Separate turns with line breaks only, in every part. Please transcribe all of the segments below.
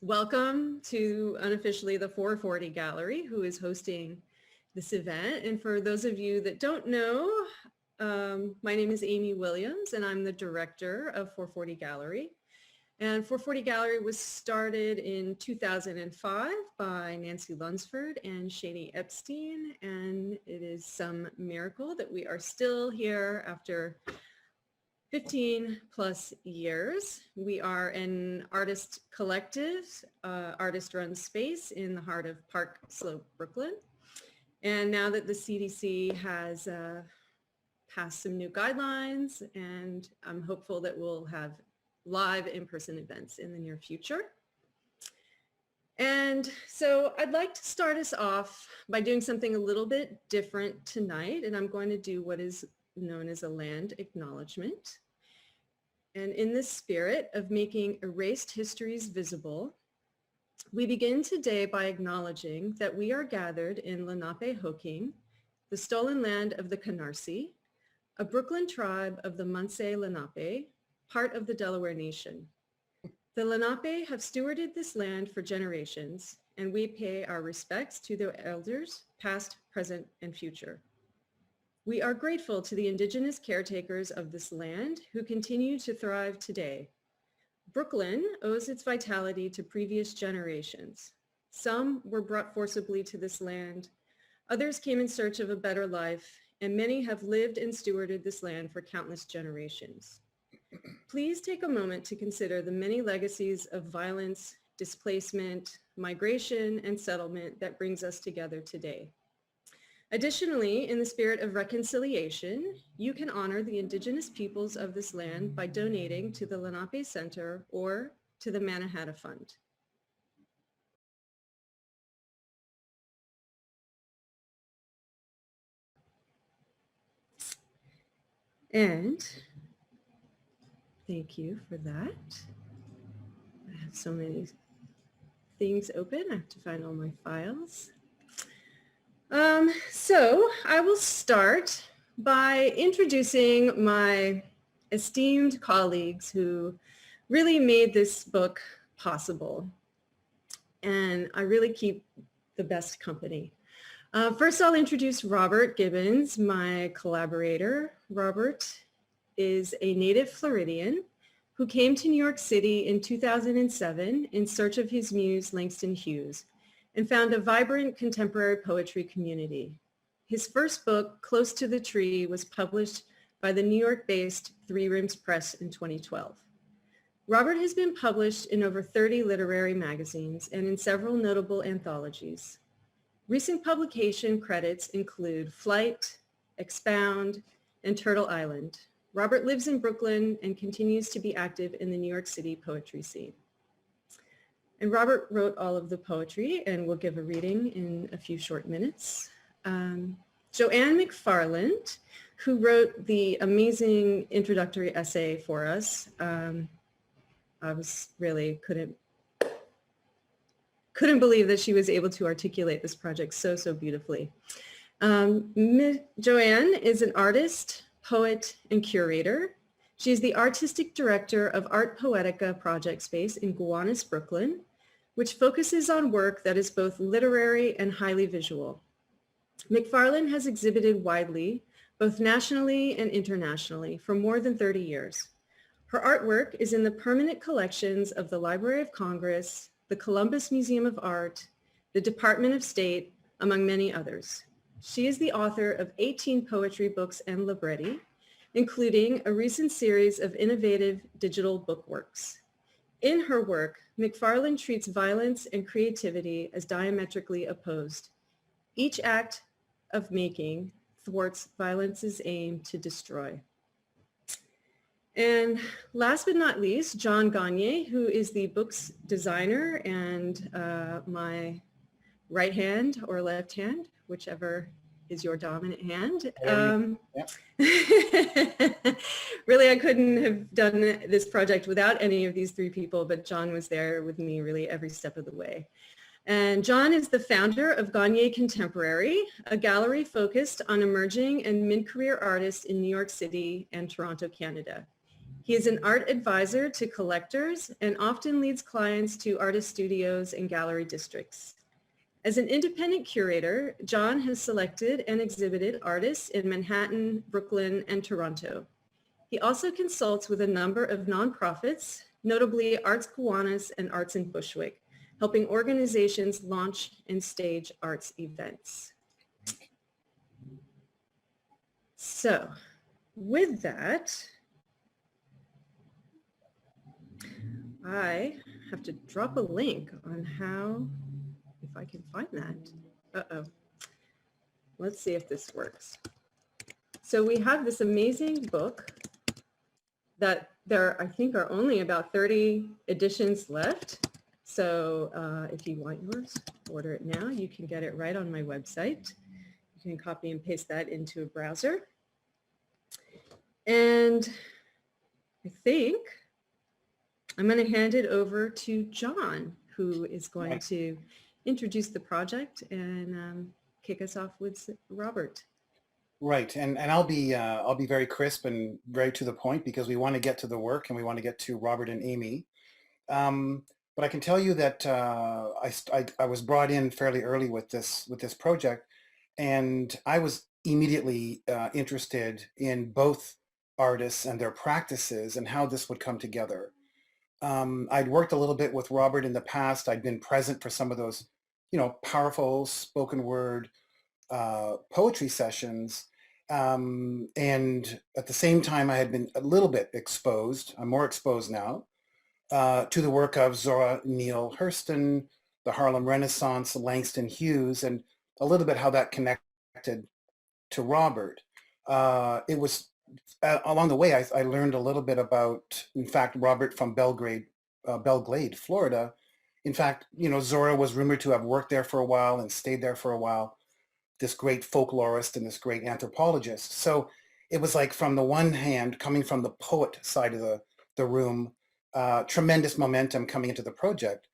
Welcome to unofficially the 440 Gallery, who is hosting this event. And for those of you that don't know, my name is Amy Williams and I'm the director of 440 Gallery. And 440 Gallery was started in 2005 by Nancy Lunsford and Shani Epstein. And it is some miracle that we are still here after 15 plus years. We are an artist collective, artist-run space in the heart of Park Slope, Brooklyn. And now that the CDC has passed some new guidelines, and I'm hopeful that we'll have live in-person events in the near future. And so I'd like to start us off by doing something a little bit different tonight, and I'm going to do what is known as a land acknowledgement. And in the spirit of making erased histories visible, we begin today by acknowledging that we are gathered in Lenape-Hoking, the stolen land of the Canarsie, a Brooklyn tribe of the Munsee Lenape, part of the Delaware Nation. The Lenape have stewarded this land for generations, and we pay our respects to their elders, past, present, and future. We are grateful to the indigenous caretakers of this land who continue to thrive today. Brooklyn owes its vitality to previous generations. Some were brought forcibly to this land, others came in search of a better life, and many have lived and stewarded this land for countless generations. Please take a moment to consider the many legacies of violence, displacement, migration, and settlement that brings us together today. Additionally, in the spirit of reconciliation, you can honor the indigenous peoples of this land by donating to the Lenape Center or to the Mannahatta Fund. And thank you for that. I have so many things open. I have to find all my files. So I will start by introducing my esteemed colleagues who really made this book possible. And I really keep the best company. First, I'll introduce Robert Gibbons, my collaborator. Robert is a native Floridian who came to New York City in 2007 in search of his muse, Langston Hughes, and found a vibrant contemporary poetry community. His first book, Close to the Tree, was published by the New York-based Three Rims Press in 2012. Robert has been published in over 30 literary magazines and in several notable anthologies. Recent publication credits include Flight, Expound, and Turtle Island. Robert lives in Brooklyn and continues to be active in the New York City poetry scene. And Robert wrote all of the poetry, and we'll give a reading in a few short minutes. Joanne McFarland, who wrote the amazing introductory essay for us, I was really couldn't believe that she was able to articulate this project so beautifully. Joanne is an artist, poet, and curator. She's the artistic director of Art Poetica Project Space in Gowanus, Brooklyn, which focuses on work that is both literary and highly visual. McFarland has exhibited widely, both nationally and internationally, for more than 30 years. Her artwork is in the permanent collections of the Library of Congress, the Columbus Museum of Art, the Department of State, among many others. She is the author of 18 poetry books and libretti, including a recent series of innovative digital bookworks. In her work, McFarland treats violence and creativity as diametrically opposed. Each act of making thwarts violence's aim to destroy. And last but not least, John Gagne, who is the book's designer and my right hand or left hand, whichever is your dominant hand. Really, I couldn't have done this project without any of these three people, but John was there with me really every step of the way. And John is the founder of Gagne Contemporary, a gallery focused on emerging and mid-career artists in New York City and Toronto, Canada. He is an art advisor to collectors and often leads clients to artist studios and gallery districts. As an independent curator, John has selected and exhibited artists in Manhattan, Brooklyn, and Toronto. He also consults with a number of nonprofits, notably Arts Kiwanis and Arts in Bushwick, helping organizations launch and stage arts events. So with that, I have to drop a link on how, if I can find that. Uh-oh. Let's see if this works. So we have this amazing book that there, I think, are only about 30 editions left. So if you want yours, order it now. You can get it right on my website. You can copy and paste that into a browser. And I think I'm going to hand it over to John, who is going to introduce the project and kick us off with Robert.
Right, and I'll be very crisp and very to the point because we want to get to the work and we want to get to Robert and Amy. But I can tell you that I was brought in fairly early with this project, and I was immediately interested in both artists and their practices and how this would come together. I'd worked a little bit with Robert in the past. I'd been present for some of those, powerful spoken word poetry sessions. And at the same time, I had been a little bit exposed, I'm more exposed now, to the work of Zora Neale Hurston, the Harlem Renaissance, Langston Hughes, and a little bit how that connected to Robert. It was along the way, I learned a little bit about, in fact, Robert from Belgrade, Florida. In fact, Zora was rumored to have worked there for a while and stayed there for a while, this great folklorist and this great anthropologist. So it was like, from the one hand, coming from the poet side of the room, tremendous momentum coming into the project.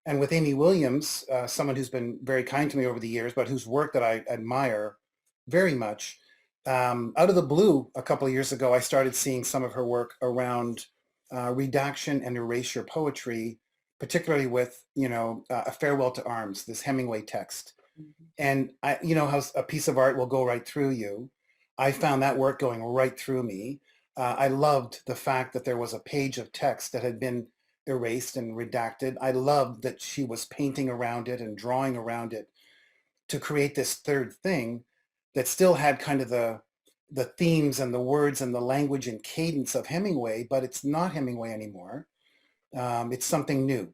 And with Amy Williams, someone who's been very kind to me over the years, but whose work that I admire very much, out of the blue, a couple of years ago, I started seeing some of her work around redaction and erasure poetry, particularly with, A Farewell to Arms, this Hemingway text. And how a piece of art will go right through you. I found that work going right through me. I loved the fact that there was a page of text that had been erased and redacted. I loved that she was painting around it and drawing around it to create this third thing that still had kind of the themes and the words and the language and cadence of Hemingway, but it's not Hemingway anymore. It's something new.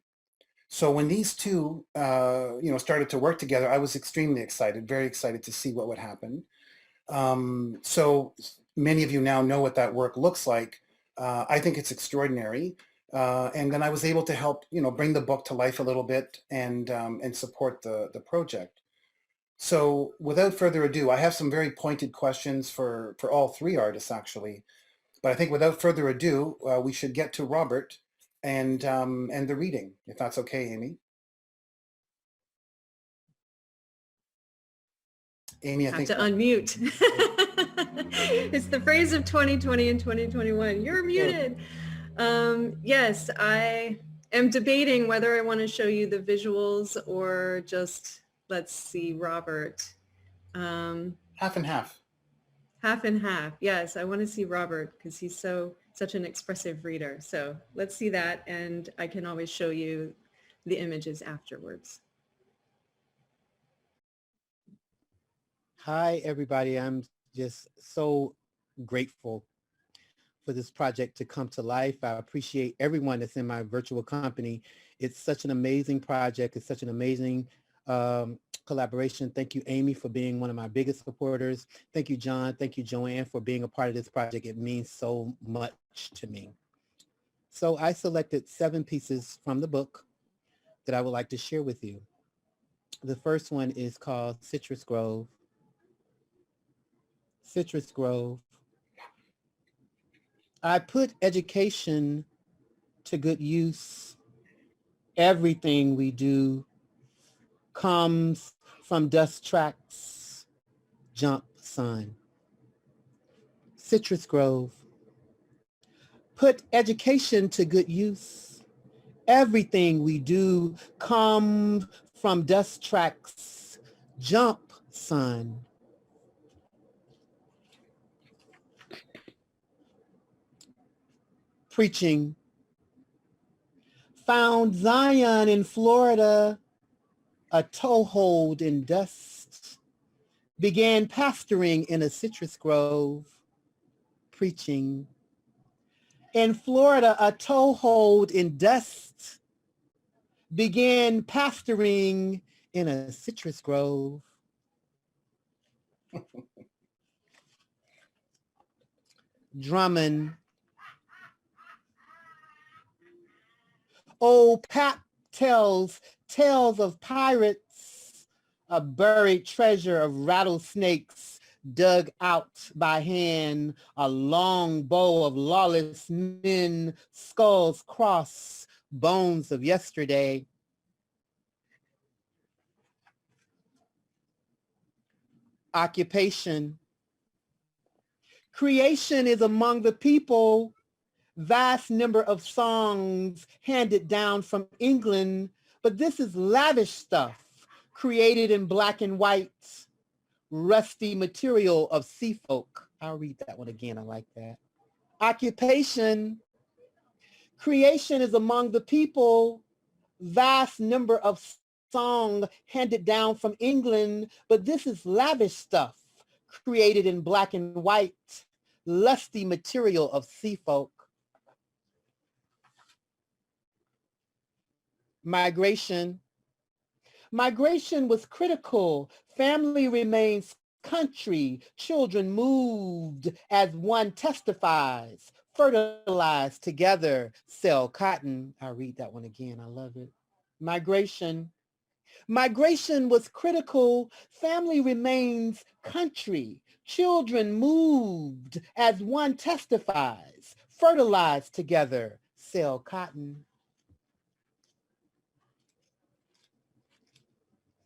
So when these two, started to work together, I was extremely excited, very excited to see what would happen. So many of you now know what that work looks like. I think it's extraordinary. And then I was able to help, bring the book to life a little bit and support the project. So without further ado, I have some very pointed questions for all three artists, actually. But I think without further ado, we should get to Robert and the reading, if that's okay, Amy. Amy, I think
to unmute. It's the phrase of 2020 and 2021. You're muted. Yes, I am debating whether I want to show you the visuals or just, let's see, Robert.
Half and half.
Half and half. Yes, I want to see Robert because he's such an expressive reader. So let's see that, and I can always show you the images afterwards.
Hi, everybody. I'm just so grateful for this project to come to life. I appreciate everyone that's in my virtual company. It's such an amazing project. It's such an amazing collaboration. Thank you, Amy, for being one of my biggest supporters. Thank you, John. Thank you, Joanne, for being a part of this project. It means so much to me. So I selected 7 pieces from the book that I would like to share with you. The first one is called Citrus Grove. Citrus Grove. I put education to good use. Everything we do comes from dust tracks. Jump, son. Citrus Grove. Put education to good use. Everything we do comes from dust tracks. Jump, son. Preaching. Found Zion in Florida, a toehold in dust. Began pastoring in a citrus grove. Preaching. In Florida, a toehold in dust. Began pastoring in a citrus grove. Drummond. Old Pap tells tales of pirates, a buried treasure of rattlesnakes dug out by hand, a long bow of lawless men, skulls cross, bones of yesterday. Occupation. Creation is among the people, vast number of songs handed down from England, but this is lavish stuff created in black and white, rusty material of sea folk. I'll read that one again. I like that. Occupation. Creation is among the people, vast number of songs handed down from England, but this is lavish stuff created in black and white, lusty material of sea folk. Migration. Migration was critical. Family remains country. Children moved as one testifies. Fertilized together. Sell cotton. I'll read that one again. I love it. Migration. Migration was critical. Family remains country. Children moved as one testifies. Fertilized together. Sell cotton.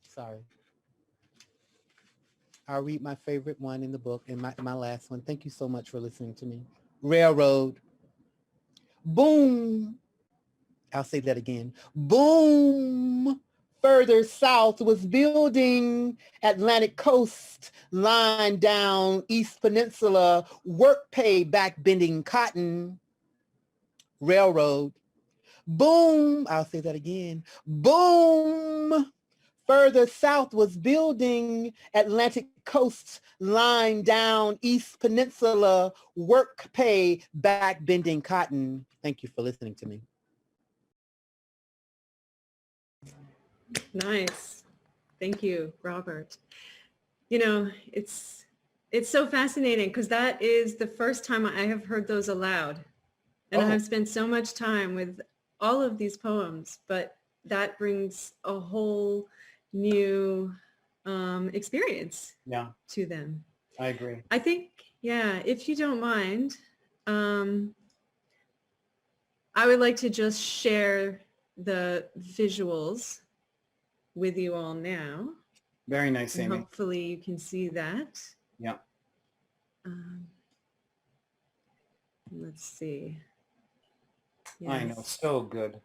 Sorry. I'll read my favorite one in the book and my last one. Thank you so much for listening to me. Railroad. Boom. I'll say that again. Boom. Further south was building Atlantic coast, line down East Peninsula, work pay back bending cotton. Railroad. Boom. I'll say that again. Boom. Further south was building Atlantic coast, line down East Peninsula, work pay back bending cotton. Thank you for listening to me.
Nice. Thank you, Robert. You know, it's so fascinating because that is the first time I have heard those aloud. And I have spent so much time with all of these poems, but that brings a whole new experience to them.
I agree.
I think, yeah, if you don't mind, I would like to just share the visuals with you all now.
Very nice,
and
Amy.
hopefully you can see that.
Yeah.
Let's see. Yes.
I know, so good.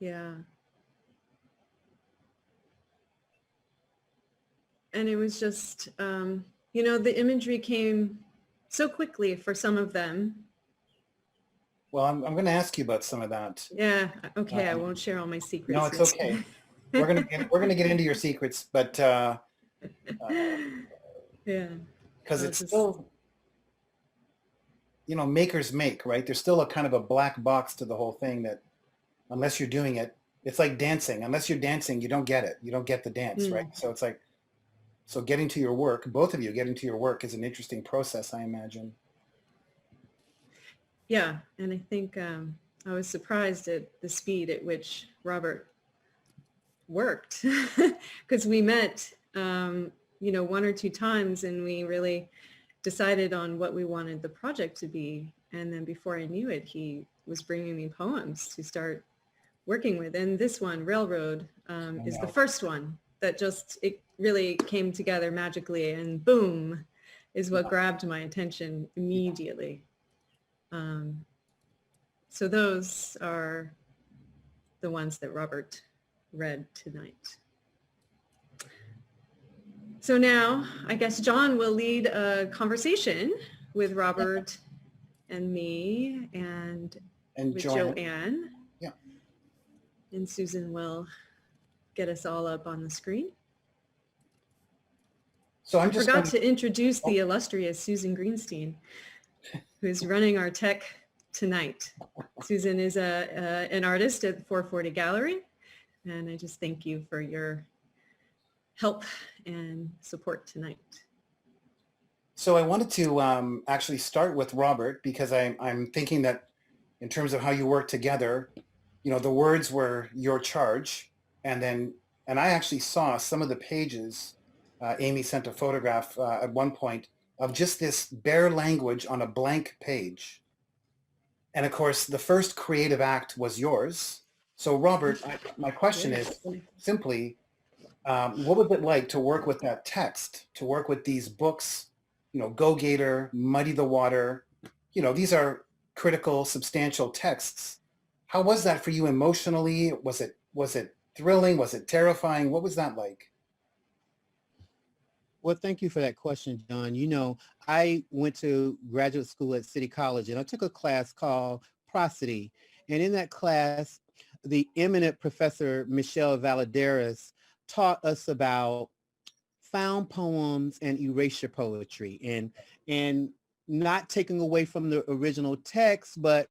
Yeah. And it was just, you know, the imagery came so quickly for some of them.
Well, I'm going to ask you about some of that.
Yeah. Okay. I won't share all my secrets.
No, it's okay. We're gonna get into your secrets, but yeah, because it's still, you know, makers make, right? There's still a kind of a black box to the whole thing that unless you're doing it, it's like dancing. Unless you're dancing, you don't get it. You don't get the dance, right? So it's like, so getting to your work, both of you getting to your work is an interesting process, I imagine.
Yeah, and I think I was surprised at the speed at which Robert worked because we met, you know, one or two times and we really decided on what we wanted the project to be. And then before I knew it, he was bringing me poems to start working with. And this one, Railroad, is the first one that just, it really came together magically and boom, is what grabbed my attention immediately. So those are the ones that Robert read tonight. So now I guess John will lead a conversation with Robert and me and with Joanne.
Yeah.
And Susan will get us all up on the screen.
So
I forgot to introduce the illustrious Susan Greenstein, who's running our tech tonight. Susan is an artist at the 440 Gallery, and I just thank you for your help and support tonight.
So I wanted to actually start with Robert, because I'm thinking that in terms of how you work together, you know, the words were your charge, and I actually saw some of the pages. Amy sent a photograph at one point of just this bare language on a blank page. And of course, the first creative act was yours. So Robert, my question is simply, what was it like to work with that text, to work with these books, you know, Go Gator, Muddy the Water, you know, these are critical, substantial texts. How was that for you emotionally? Was it thrilling? Was it terrifying? What was that like?
Well, thank you for that question, John. You know, I went to graduate school at City College, and I took a class called Prosody. And in that class, the eminent professor, Michelle Valadares, taught us about found poems and erasure poetry, and not taking away from the original text, but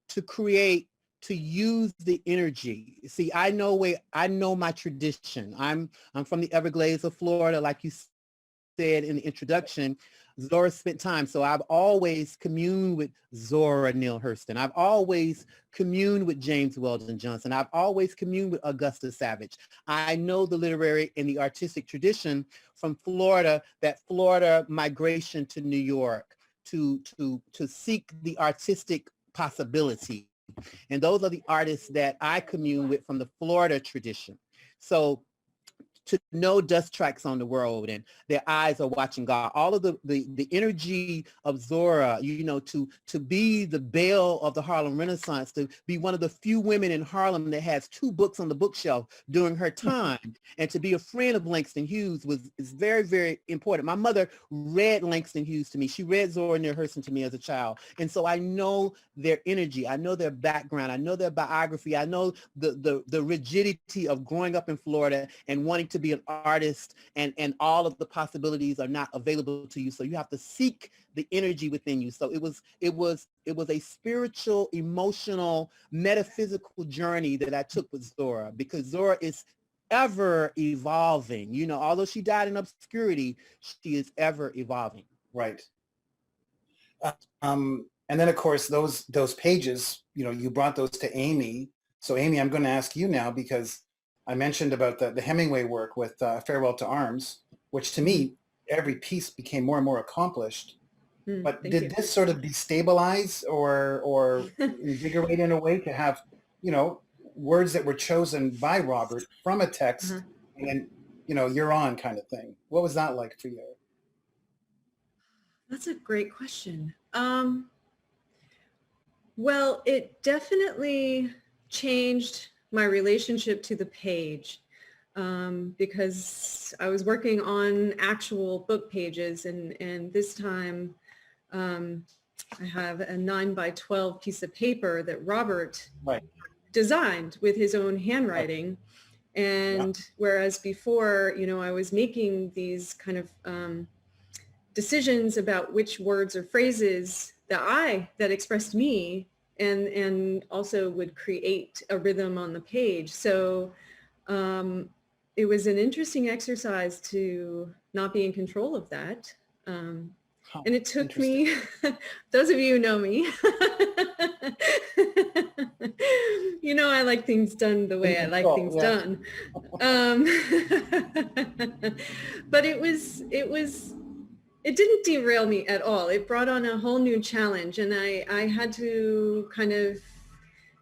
to use the energy. See, I know my tradition. I'm from the Everglades of Florida, like you said in the introduction. Zora spent time. So I've always communed with Zora Neale Hurston. I've always communed with James Weldon Johnson. I've always communed with Augusta Savage. I know the literary and the artistic tradition from Florida, that Florida migration to New York to seek the artistic possibility. And those are the artists that I commune with from the Florida tradition. So to know dust tracks on the road and their eyes are watching God, all of the energy of Zora, you know, to be the belle of the Harlem Renaissance, to be one of the few women in Harlem that has 2 books on the bookshelf during her time, and to be a friend of Langston Hughes is very, very important. My mother read Langston Hughes to me. She read Zora Neale Hurston to me as a child. And so I know their energy. I know their background. I know their biography. I know the rigidity of growing up in Florida and wanting to be an artist, and all of the possibilities are not available to you. So you have to seek the energy within you. So it was a spiritual, emotional, metaphysical journey that I took with Zora, because Zora is ever evolving. You know, although she died in obscurity, she is ever evolving.
Right. And then of course those pages, you know, you brought those to Amy. So Amy, I'm going to ask you now, because I mentioned about the Hemingway work with Farewell to Arms, which to me, every piece became more and more accomplished. But did this sort of destabilize or invigorate in a way to have, you know, words that were chosen by Robert from a text, and then, you know, you're on kind of thing? What was that like for you?
That's a great question. Well, it definitely changed my relationship to the page, because I was working on actual book pages, and this time I have a 9x12 piece of paper that Robert designed with his own handwriting. And whereas before, you know, I was making these kind of decisions about which words or phrases that expressed me, and also would create a rhythm on the page. So it was an interesting exercise to not be in control of that. And it took me, those of you who know me, you know, I like things done the way I like things done. But it didn't derail me at all. It brought on a whole new challenge, and I had to kind of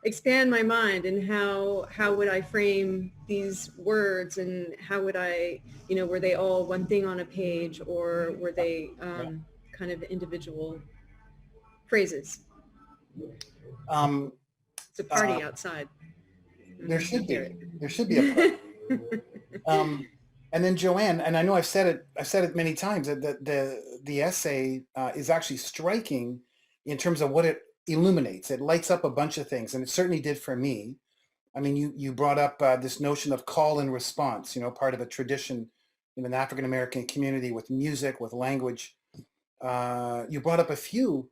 expand my mind, and how would I frame these words, and how would I, you know, were they all one thing on a page, or were they kind of individual phrases? It's a party outside.
There should be. There should be a party. And then Joanne, and I know I've said it many times, that the essay is actually striking in terms of what it illuminates. It lights up a bunch of things, and it certainly did for me. I mean, you brought up this notion of call and response, you know, part of a tradition in an African-American community with music, with language. You brought up a few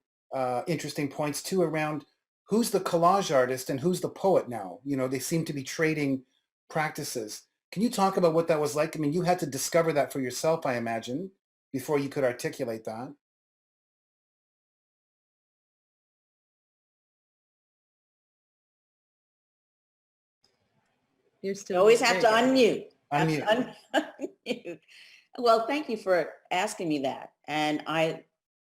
interesting points too around who's the collage artist and who's the poet now. You know, they seem to be trading practices. Can you talk about what that was like? I mean, you had to discover that for yourself, I imagine, before you could articulate that.
You're still
You always have to
there.
unmute.
Unmute.
Unmute. Well, thank you for asking me that. And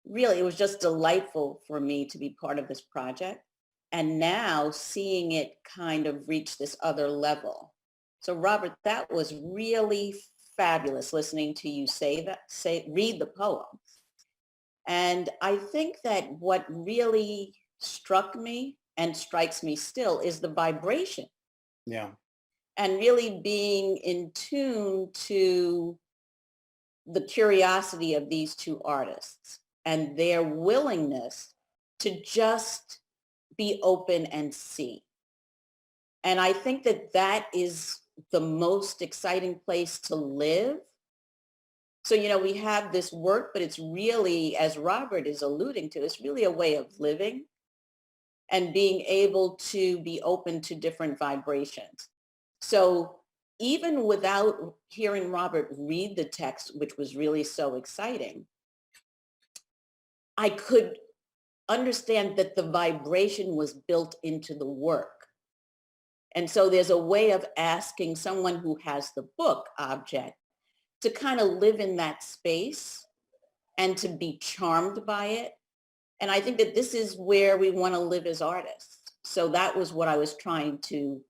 it was just delightful for me to be part of this project. And now seeing it kind of reach this other level. So Robert, that was really fabulous listening to you read the poems. And I think that what really struck me and strikes me still is the vibration.
Yeah.
And really being in tune to the curiosity of these two artists and their willingness to just be open and see. And I think that that is the most exciting place to live. So, you know, we have this work, but it's really, as Robert is alluding to, it's really a way of living and being able to be open to different vibrations. So even without hearing Robert read the text, which was really so exciting, I could understand that the vibration was built into the work. And so there's a way of asking someone who has the book object to kind of live in that space and to be charmed by it. And I think that this is where we want to live as artists. So that was what I was trying to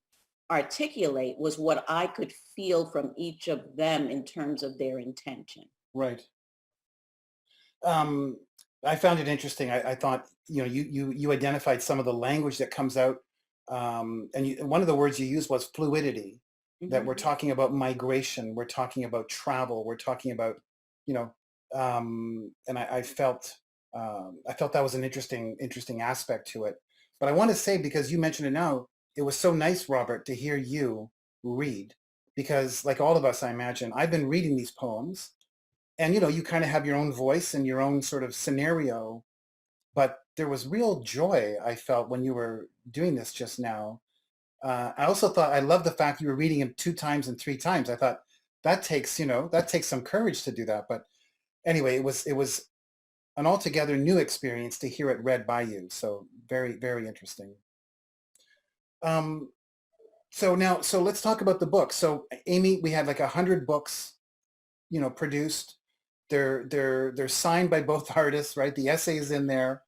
articulate, was what I could feel from each of them in terms of their intention.
Right. I found it interesting. I thought, you know, you identified some of the language that comes out, and one of the words you used was fluidity. That we're talking about migration, we're talking about travel, we're talking about, you know, and I felt that was an interesting aspect to it. But I want to say, because you mentioned it now, it was so nice, Robert, to hear you read, because like all of us, I imagine, I've been reading these poems, and you know, you kind of have your own voice and your own sort of scenario, but there was real joy I felt when you were doing this just now. I also thought, I love the fact you were reading him 2 times and 3 times. I thought that takes some courage to do that. But anyway, it was an altogether new experience to hear it read by you. So very, very interesting. So let's talk about the book. So Amy, we had like 100 books, you know, produced. They're signed by both artists, right? The essay is in there.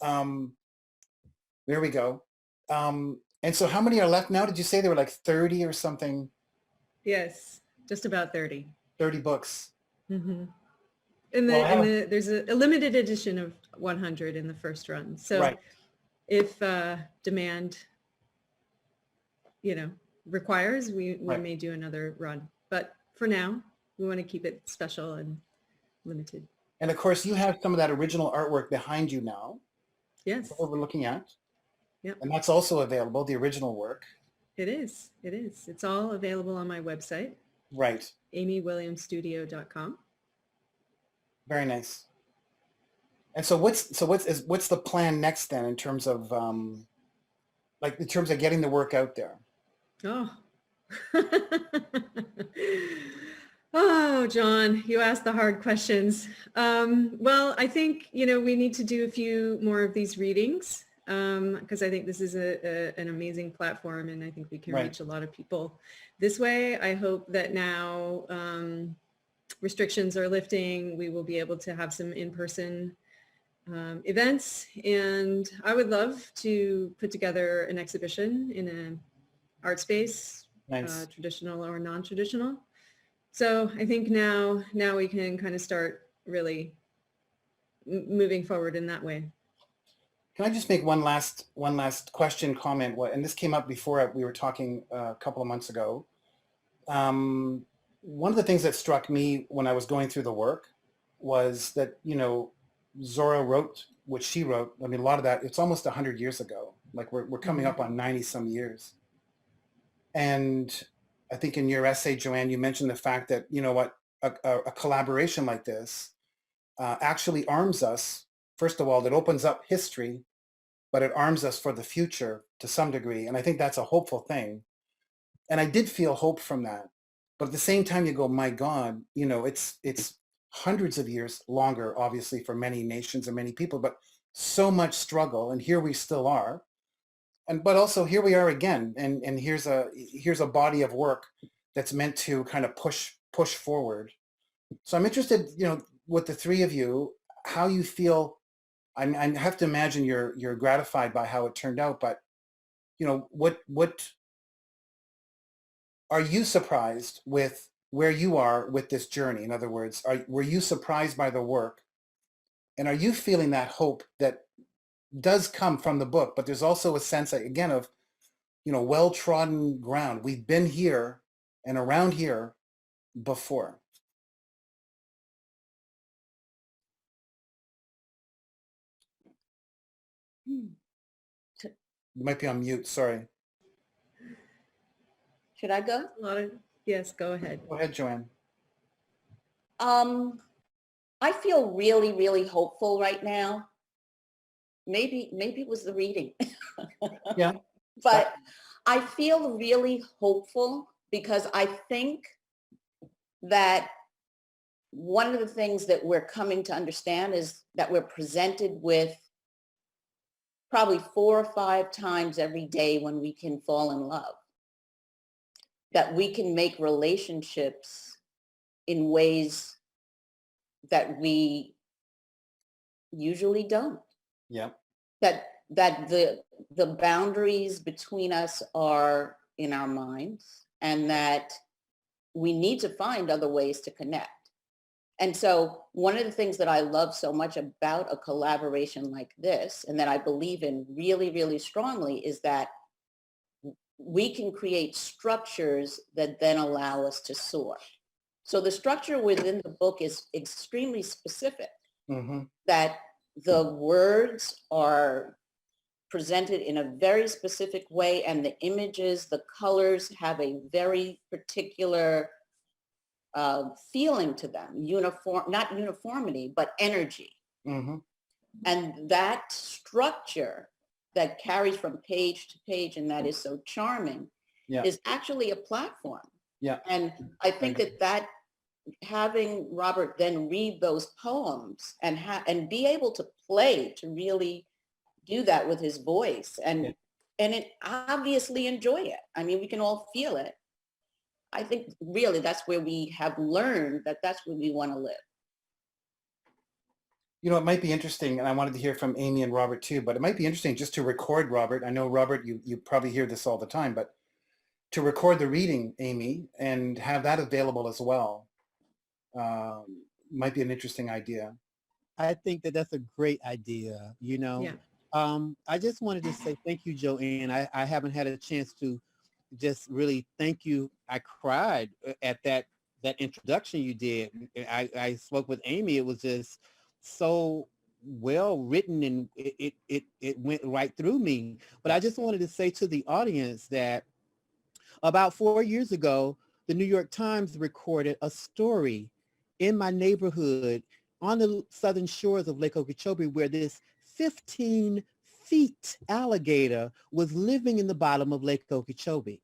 There we go. And so how many are left now? Did you say there were like 30 or something?
Yes, just about 30.
30 books.
Mm-hmm. There's a limited edition of 100 in the first run. So
right.
If demand, you know, requires, we
right.
may do another run. But for now, we want to keep it special and limited.
And of course, you have some of that original artwork behind you now.
Yes.
What we're looking at.
Yep.
And that's also available, the original work.
It is. It is. It's all available on my website.
Right.
amywilliamstudio.com.
Very nice. And so what's the plan next then in terms of in terms of getting the work out there?
Oh. Oh, John, you asked the hard questions. Well, I think, you know, we need to do a few more of these readings because I think this is an amazing platform, and I think we can
right.
reach a lot of people this way. I hope that now restrictions are lifting. We will be able to have some in-person events, and I would love to put together an exhibition in an art space,
nice.
Traditional or non-traditional. So I think now we can kind of start really moving forward in that way.
Can I just make one last question, comment? And this came up before we were talking a couple of months ago. One of the things that struck me when I was going through the work was that, you know, Zora wrote what she wrote. I mean, a lot of that, it's almost 100 years ago. Like we're coming up on 90 some years. And I think in your essay, Joanne, you mentioned the fact that, you know what, a collaboration like this actually arms us. First of all, it opens up history, but it arms us for the future to some degree. And I think that's a hopeful thing. And I did feel hope from that. But at the same time, you go, my God, you know, it's hundreds of years longer, obviously, for many nations and many people, but so much struggle. And here we still are. But also here we are again. And here's a body of work that's meant to kind of push forward. So I'm interested, you know, with the three of you, how you feel. I have to imagine you're gratified by how it turned out, but you know, what are you surprised with where you are with this journey? In other words, were you surprised by the work, and are you feeling that hope that does come from the book? But there's also a sense, again, of, you know, well-trodden ground. We've been here and around here before. You might be on mute. Sorry.
Should I go?
Yes, go ahead.
Go ahead, Joanne.
I feel really, really hopeful right now. Maybe it was the reading.
Yeah.
But I feel really hopeful because I think that one of the things that we're coming to understand is that we're presented with probably 4 or 5 times every day when we can fall in love, that we can make relationships in ways that we usually don't.
Yeah.
That the boundaries between us are in our minds, and that we need to find other ways to connect. And so one of the things that I love so much about a collaboration like this, and that I believe in really, really strongly, is that we can create structures that then allow us to soar. So the structure within the book is extremely specific, that the words are presented in a very specific way, and the images, the colors have a very particular feeling to them, not uniformity, but energy. And that structure that carries from page to page, and that is so charming, is actually a platform.
Yeah.
And I think that having Robert then read those poems and be able to play, to really do that with his voice and it obviously enjoy it. I mean, we can all feel it. I think really that's where we have learned that that's where we want to live.
You know, it might be interesting, and I wanted to hear from Amy and Robert too, but it might be interesting just to record, Robert. I know, Robert, you probably hear this all the time, but to record the reading, Amy, and have that available as well might be an interesting idea.
I think that that's a great idea, you know.
Yeah.
I just wanted to say thank you, Joanne. I haven't had a chance to just really thank you. I cried at that introduction you did. I spoke with Amy. It was just so well written, and it went right through me. But I just wanted to say to the audience that about 4 years ago, the New York Times recorded a story in my neighborhood on the southern shores of Lake Okeechobee, where this 15 feet alligator was living in the bottom of Lake Okeechobee.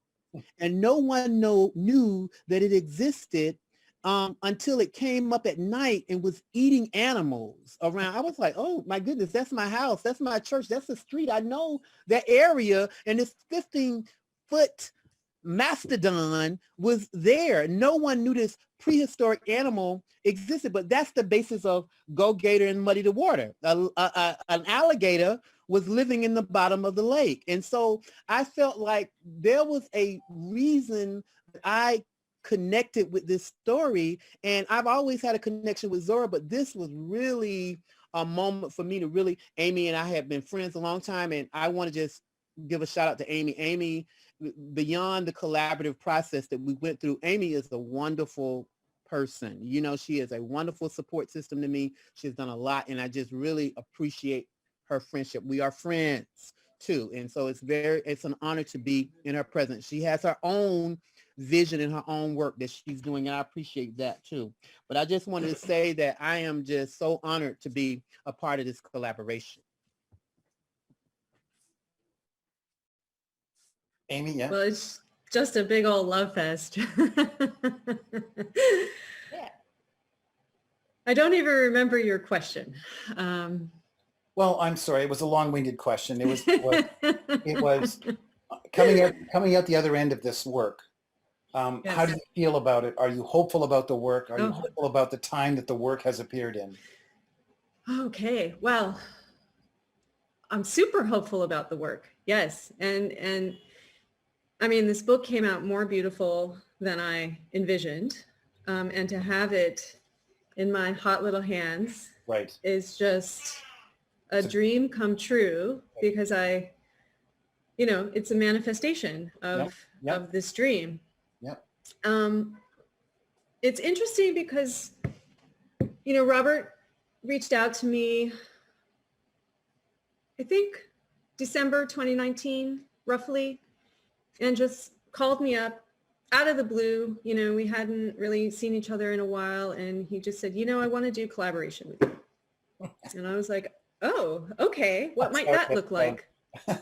And no one knew that it existed until it came up at night and was eating animals around. I was like, oh my goodness, that's my house. That's my church. That's the street. I know that area. And this 15-foot mastodon was there. No one knew this prehistoric animal existed, but that's the basis of Go Gator and Muddy the Water. An alligator was living in the bottom of the lake. And so I felt like there was a reason that I connected with this story. And I've always had a connection with Zora, but this was really a moment for me to really, Amy and I have been friends a long time, and I want to just give a shout out to Amy. Amy, beyond the collaborative process that we went through, Amy is a wonderful person. You know, she is a wonderful support system to me. She's done a lot, and I just really appreciate her friendship. We are friends too. And so it's an honor to be in her presence. She has her own vision and her own work that she's doing, and I appreciate that too. But I just wanted to say that I am just so honored to be a part of this collaboration.
Amy, yeah.
Well, it's just a big old love fest.
Yeah.
I don't even remember your question.
Well, I'm sorry. It was a long-winded question. It was coming out the other end of this work. How
Yes.
do you feel about it? Are you hopeful about the work? Are you
Oh.
hopeful about the time that the work has appeared in?
Okay, well, I'm super hopeful about the work. Yes. And I mean, this book came out more beautiful than I envisioned. And to have it in my hot little hands
Right.
is just a dream come true, because it's a manifestation of this dream.
Yep.
It's interesting because, Robert reached out to me, I think December 2019, roughly, and just called me up out of the blue. We hadn't really seen each other in a while, and he just said, I want to do collaboration with you. And I was like, oh, okay. What might that look like?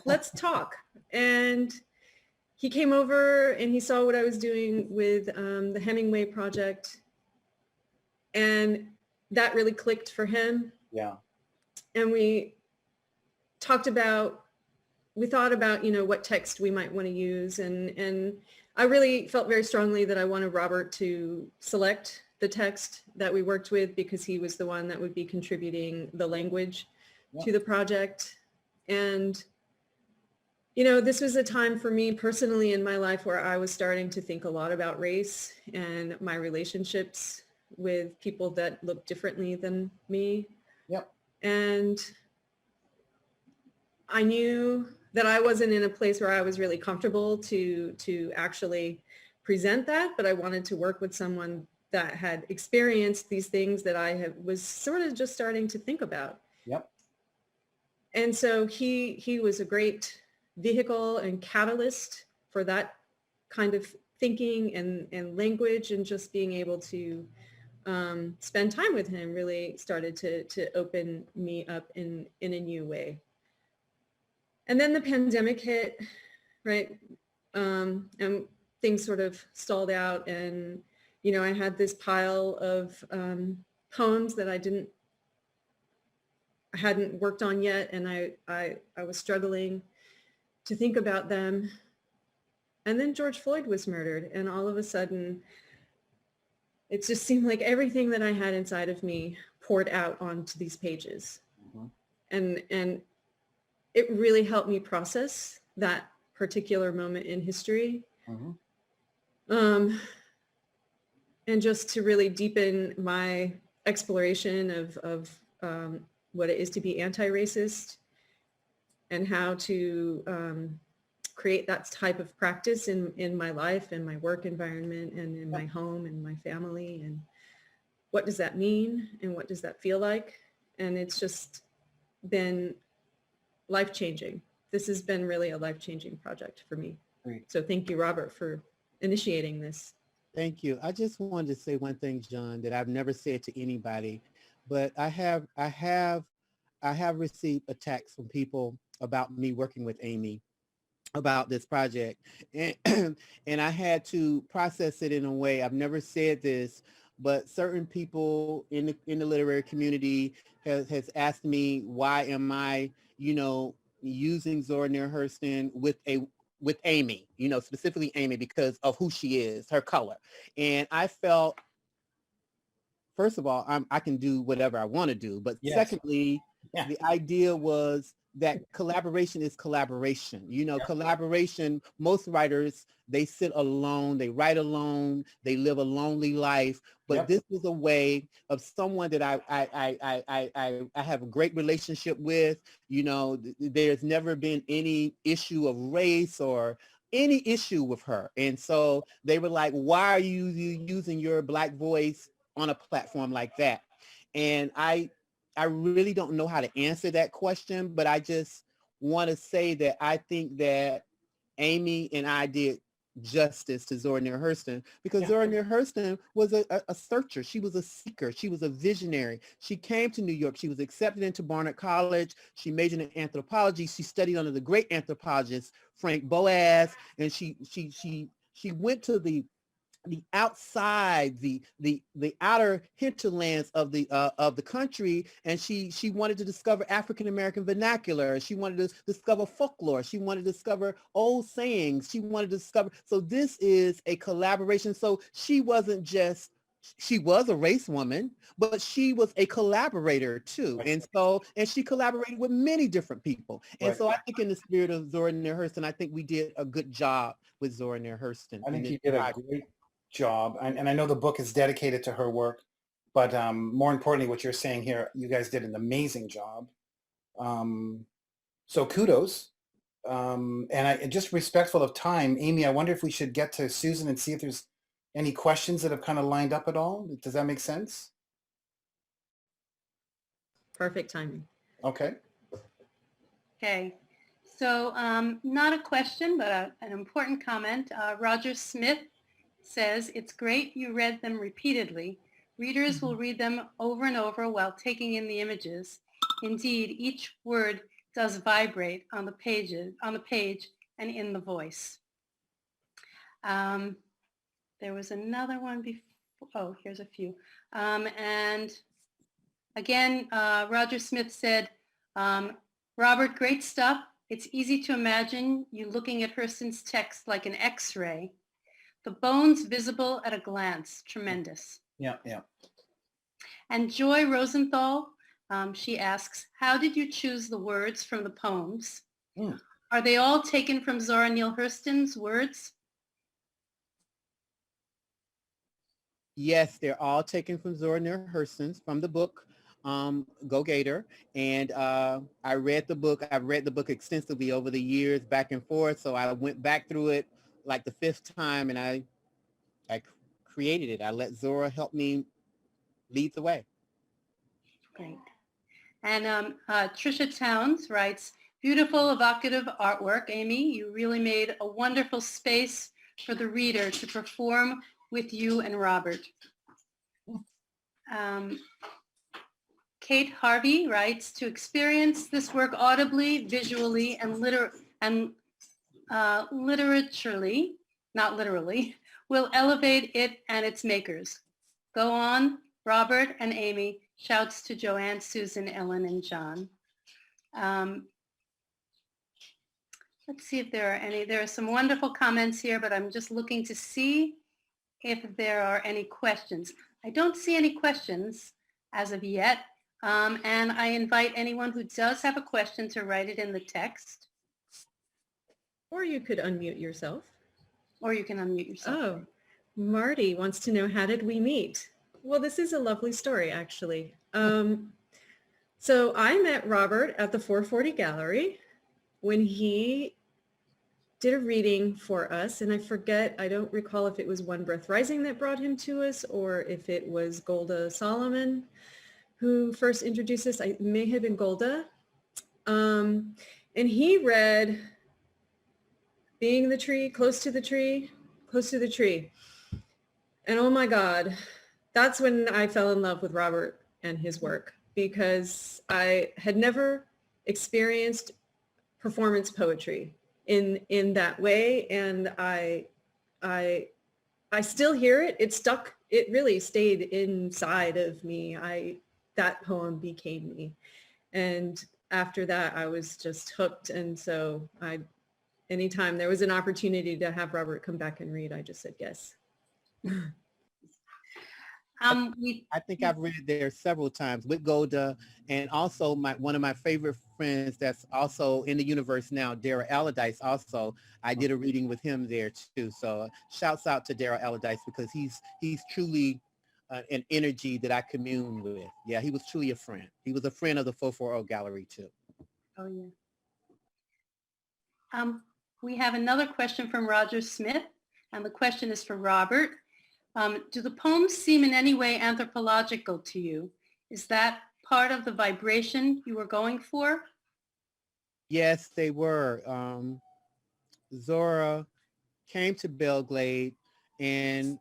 Let's talk. And he came over and he saw what I was doing with the Hemingway project. And that really clicked for him.
Yeah.
And we thought about, what text we might want to use. And I really felt very strongly that I wanted Robert to select the text that we worked with, because he was the one that would be contributing the language to the project. And, this was a time for me personally in my life where I was starting to think a lot about race and my relationships with people that look differently than me.
Yep.
And I knew that I wasn't in a place where I was really comfortable to actually present that, but I wanted to work with someone that had experienced these things that I was sort of just starting to think about.
Yep.
And so he was a great vehicle and catalyst for that kind of thinking and language, and just being able to spend time with him really started to open me up in a new way. And then the pandemic hit, right? And things sort of stalled out, and I had this pile of poems that I hadn't worked on yet, and I was struggling to think about them. And then George Floyd was murdered, and all of a sudden, it just seemed like everything that I had inside of me poured out onto these pages. Mm-hmm. And it really helped me process that particular moment in history. Mm-hmm. And just to really deepen my exploration of what it is to be anti-racist, and how to create that type of practice in my life and my work environment and in my home and my family. And what does that mean? And what does that feel like? And it's just been life-changing. This has been really a life-changing project for me.
Great.
So thank you, Robert, for initiating this.
Thank you. I just wanted to say one thing, John, that I've never said to anybody, but I have received attacks from people about me working with Amy about this project, and I had to process it in a way. I've never said this, but certain people in the literary community has asked me, why am I, using Zora Neale Hurston with Amy, specifically Amy, because of who she is, her color. And I felt, first of all, I can do whatever I want to do. But secondly, the idea was that collaboration is collaboration. You know, collaboration, most writers, they sit alone, they write alone, they live a lonely life. But this was a way of someone that I have a great relationship with. You know, there's never been any issue of race or any issue with her. And so they were like, why are you using your Black voice on a platform like that? And I really don't know how to answer that question, but I just want to say that I think that Amy and I did justice to Zora Neale Hurston, because Zora Neale Hurston was a searcher. She was a seeker. She was a visionary. She came to New York. She was accepted into Barnard College. She majored in anthropology. She studied under the great anthropologist Frank Boas, and she went to the outside, the outer hinterlands of the country, and she wanted to discover African American vernacular. She wanted to discover folklore. She wanted to discover old sayings. She wanted to discover. So this is a collaboration. So she wasn't just, she was a race woman, but she was a collaborator too. And so, and she collaborated with many different people. And so I think in the spirit of Zora Neale Hurston, I think we did a good job with Zora Neale Hurston.
I think you did a great job. And I know the book is dedicated to her work, but more importantly, what you're saying here, you guys did an amazing job. So kudos. And just respectful of time, Amy, I wonder if we should get to Susan and see if there's any questions that have kind of lined up at all. Does that make sense?
Perfect timing.
Okay.
Okay. So not a question, but an important comment. Roger Smith says, it's great you read them repeatedly. Readers will read them over and over while taking in the images. Indeed, each word does vibrate on the page and in the voice. There was another one before. Oh, here's a few. And again, Roger Smith said, Robert, great stuff. It's easy to imagine you looking at Hurston's text like an X-ray. The bones visible at a glance. Tremendous.
Yeah, yeah.
And Joy Rosenthal, she asks, how did you choose the words from the poems? Are they all taken from Zora Neale Hurston's words?
Yes, they're all taken from Zora Neale Hurston's, from the book, Go Gator. And I read the book. I've read the book extensively over the years, back and forth. So I went back through it like the 5th time, and I created it. I let Zora help me lead the way.
Great. And Trisha Towns writes, beautiful, evocative artwork, Amy. You really made a wonderful space for the reader to perform with you and Robert. Kate Harvey writes, to experience this work audibly, visually, and literaturely, not literally, will elevate it and its makers. Go on, Robert and Amy. Shouts to Joanne, Susan, Ellen, and John. Let's see if there are any. There are some wonderful comments here, but I'm just looking to see if there are any questions. I don't see any questions as of yet. And I invite anyone who does have a question to write it in the text.
Or you could unmute yourself.
Or you can unmute yourself.
Oh, Marty wants to know, how did we meet? Well, this is a lovely story, actually. So I met Robert at the 440 Gallery when he did a reading for us. And I don't recall if it was One Breath Rising that brought him to us or if it was Golda Solomon who first introduced us. It may have been Golda. And he read Being the Tree, Close to the Tree, Close to the Tree. And oh my God, that's when I fell in love with Robert and his work, because I had never experienced performance poetry in that way. And I still hear it. It stuck. It really stayed inside of me. That poem became me. And after that, I was just hooked. And so anytime there was an opportunity to have Robert come back and read, I just said yes.
I think I've read it there several times with Golda, and also one of my favorite friends that's also in the universe now, Dara Allardyce. Also, I did a reading with him there too. So shouts out to Dara Allardyce because he's truly an energy that I commune with. Yeah, he was truly a friend. He was a friend of the 440 Gallery too.
Oh yeah. We have another question from Roger Smith, and the question is for Robert. Do the poems seem in any way anthropological to you? Is that part of the vibration you were going for?
Yes, they were. Zora came to Belgrade, and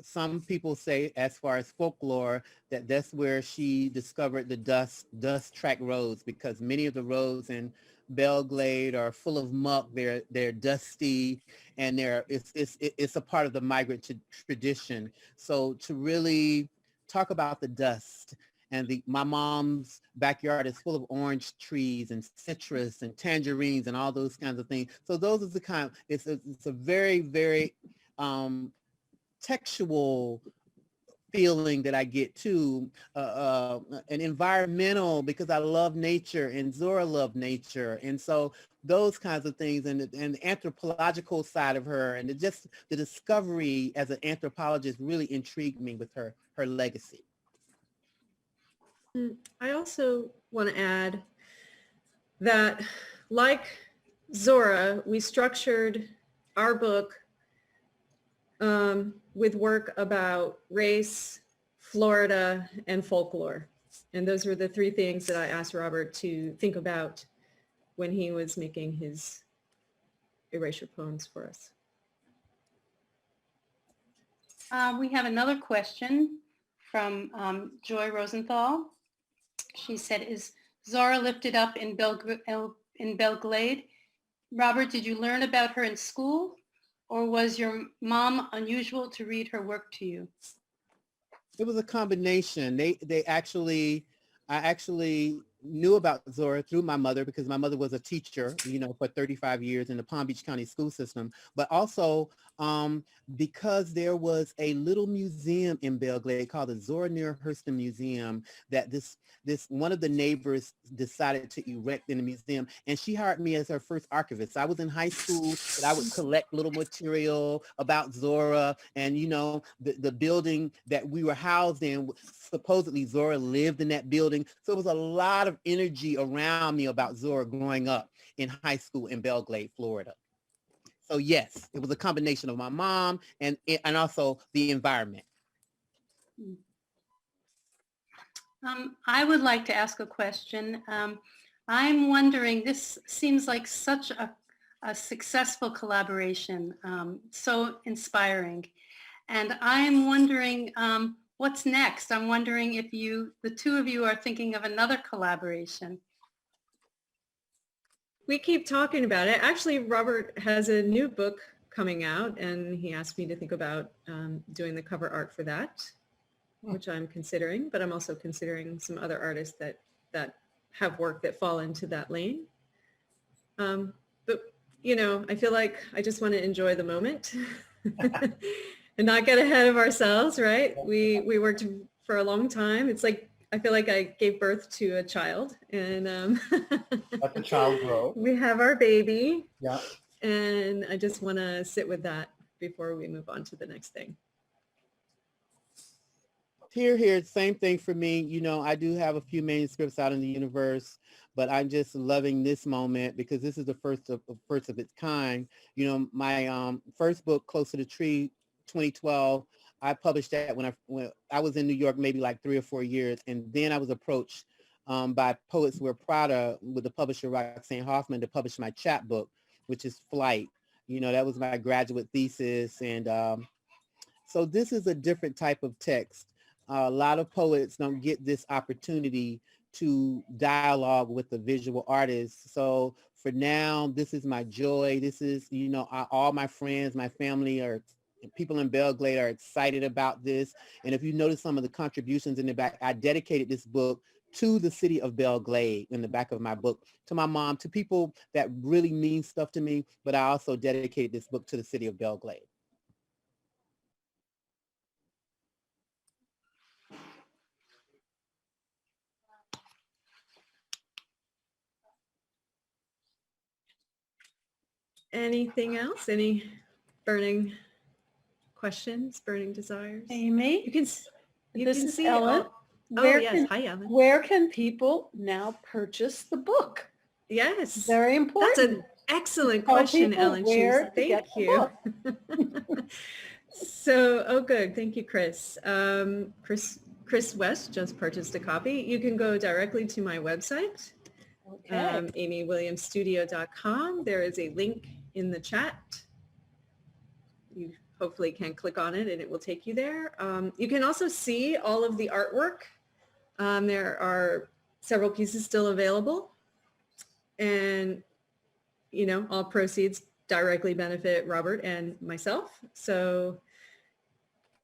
some people say, as far as folklore, that that's where she discovered the dust track roads, because many of the roads in Belgrade are full of muck. They're dusty, and it's a part of the migrant tradition. So to really talk about the dust, and my mom's backyard is full of orange trees and citrus and tangerines and all those kinds of things. So those are the kind. It's a very, very textual feeling that I get too, an environmental, because I love nature and Zora loved nature. And so those kinds of things, and the anthropological side of her, and just the discovery as an anthropologist really intrigued me with her legacy.
I also want to add that, like Zora, we structured our book with work about race, Florida, and folklore. And those were the three things that I asked Robert to think about when he was making his erasure poems for us.
We have another question from Joy Rosenthal. She said, is Zora lifted up in Belgrade? Robert, did you learn about her in school? Or was your mom unusual to read her work to you?
It was a combination. I actually knew about Zora through my mother, because my mother was a teacher, for 35 years in the Palm Beach County school system, but also because there was a little museum in Belgrade called the Zora Neale Hurston Museum that this one of the neighbors decided to erect in the museum, and she hired me as her first archivist. I was in high school, but I would collect little material about Zora, and the building that we were housed in, supposedly Zora lived in that building. So it was a lot of energy around me about Zora growing up in high school in Belgrade, Florida. So yes, it was a combination of my mom and also the environment.
I would like to ask a question. I'm wondering, this seems like such a successful collaboration, so inspiring. And I'm wondering what's next? I'm wondering if the two of you are thinking of another collaboration.
We keep talking about it. Actually, Robert has a new book coming out, and he asked me to think about doing the cover art for that, which I'm considering, but I'm also considering some other artists that have work that fall into that lane. But, I feel like I just want to enjoy the moment and not get ahead of ourselves, right? We worked for a long time. It's like, I feel like I gave birth to a child, and
let the child grow.
We have our baby.
Yeah.
And I just want to sit with that before we move on to the next thing.
Here, same thing for me. I do have a few manuscripts out in the universe, but I'm just loving this moment because this is the first of its kind. My first book, Close to the Tree, 2012, I published that when I was in New York, maybe like 3 or 4 years. And then I was approached by Poets Wear Prada with the publisher Roxanne Hoffman to publish my chapbook, which is Flight. That was my graduate thesis. And so this is a different type of text. A lot of poets don't get this opportunity to dialogue with the visual artist. So for now, this is my joy. This is, all my friends, my family people in Belgrade are excited about this. And if you notice some of the contributions in the back, I dedicated this book to the city of Belgrade in the back of my book, to my mom, to people that really mean stuff to me. But I also dedicated this book to the city of Belgrade.
Anything else? Any burning questions, burning desires?
Amy,
You can
this is
see
Ellen.
Oh,
Where
yes.
can,
Hi, Ellen.
where can people now purchase the book?
Yes.
Very important.
That's an excellent
Tell
question,
people
Ellen.
where to
Thank
get the
you.
book.
So, oh, good. Thank you, Chris. Chris West just purchased a copy. You can go directly to my website,
Okay.
amywilliamstudio.com. There is a link in the chat. You hopefully can click on it and it will take you there. You can also see all of the artwork. There are several pieces still available, and you know, all proceeds directly benefit Robert and myself. So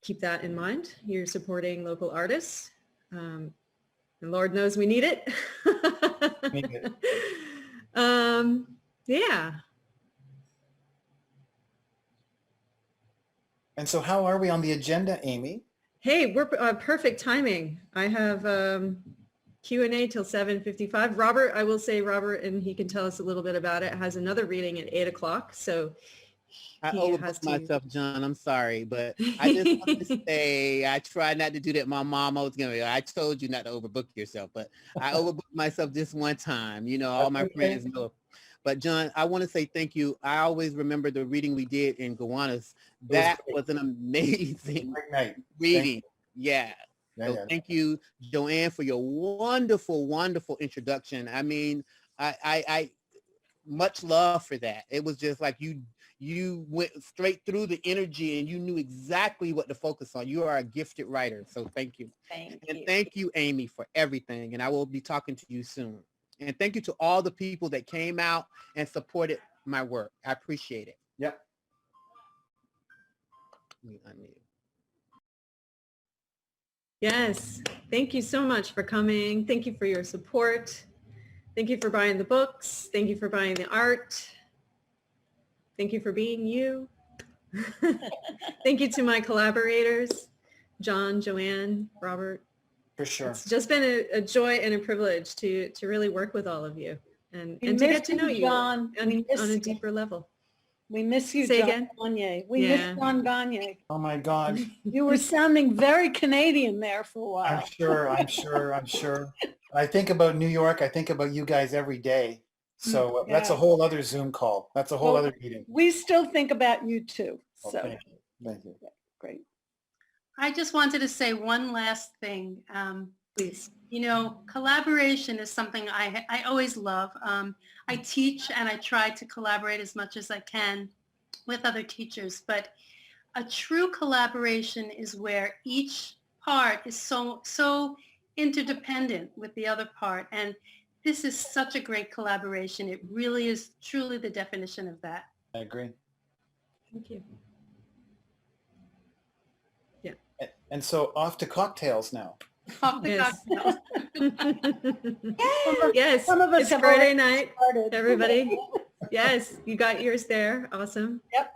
keep that in mind. You're supporting local artists, and Lord knows we need it.
Need it.
Yeah.
And so how are we on the agenda, Amy?
Hey, we're perfect timing. I have Q&A till 7:55. Robert, I will say Robert, and he can tell us a little bit about it, has another reading at 8 o'clock. So
I
he
overbooked
has to-
myself, John. I'm sorry, but I just want to say I try not to do that. My mom always gonna. I told you not to overbook yourself, but I overbooked myself this one time. You know, all my friends know. But John, I want to say thank you. I always remember the reading we did in Gowanus. That was an amazing
Great night.
reading. Yeah.
Yeah,
So
yeah.
thank you, Joanne, for your wonderful, wonderful introduction. I mean, I much love for that. It was just like you went straight through the energy and you knew exactly what to focus on. You are a gifted writer. So thank you.
Thank
And
you.
thank you, Amy, for everything. And I will be talking to you soon. And thank you to all the people that came out and supported my work. I appreciate it.
Yep.
Yes. Thank you so much for coming. Thank you for your support. Thank you for buying the books. Thank you for buying the art. Thank you for being you. Thank you to my collaborators, John, Joanne, Robert.
For sure.
It's just been a joy and a privilege to really work with all of you and to
miss
get to know
you,
you
John. We miss
on a
you.
deeper level.
We miss you,
Say
John
again?
Gagne. We
Yeah.
miss John Gagne.
Oh my God.
You were sounding very Canadian there for a while.
I'm sure. I think about New York. I think about you guys every day. So that's a
Yeah.
whole other Zoom call. That's a whole
Well,
other meeting.
We still think about you too.
Oh,
So
thank you. Thank you.
great.
I just wanted to say one last thing.
Please.
You know, collaboration is something I always love. I teach and I try to collaborate as much as I can with other teachers, but a true collaboration is where each part is so interdependent with the other part. And this is such a great collaboration. It really is truly the definition of that.
I agree.
Thank you.
And so off to cocktails now.
Off the
Yes.
cocktails.
Yes.
Some of us
It's
have
Friday
already
night,
started.
everybody. Yes, you got yours there. Awesome.
Yep.